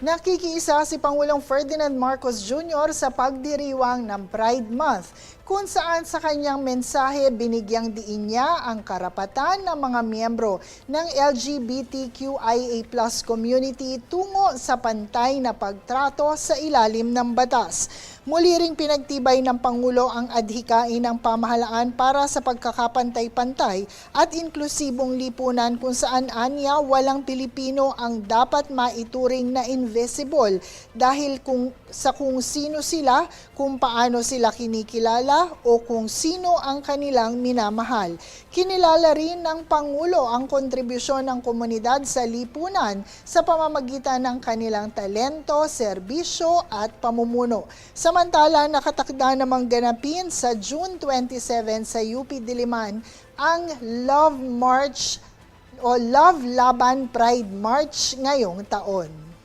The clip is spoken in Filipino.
Nakikiisa si Pangulong Ferdinand Marcos Jr. sa pagdiriwang ng Pride Month, kung saan sa kanyang mensahe binigyang diin niya ang karapatan ng mga miyembro ng LGBTQIA+ community tungo sa pantay na pagtrato sa ilalim ng batas. Muli ring pinagtibay ng Pangulo ang adhikain ng pamahalaan para sa pagkakapantay-pantay at inklusibong lipunan kung saan anya walang Pilipino ang dapat maituring na invisible dahil kung sino sila, kung paano sila kinikilala o kung sino ang kanilang minamahal. Kinilala rin ng Pangulo ang kontribusyon ng komunidad sa lipunan sa pamamagitan ng kanilang talento, serbisyo at pamumuno. Samantala, nakatakda namang ganapin sa June 27 sa UP Diliman ang Love March o Love Laban Pride March ngayong taon.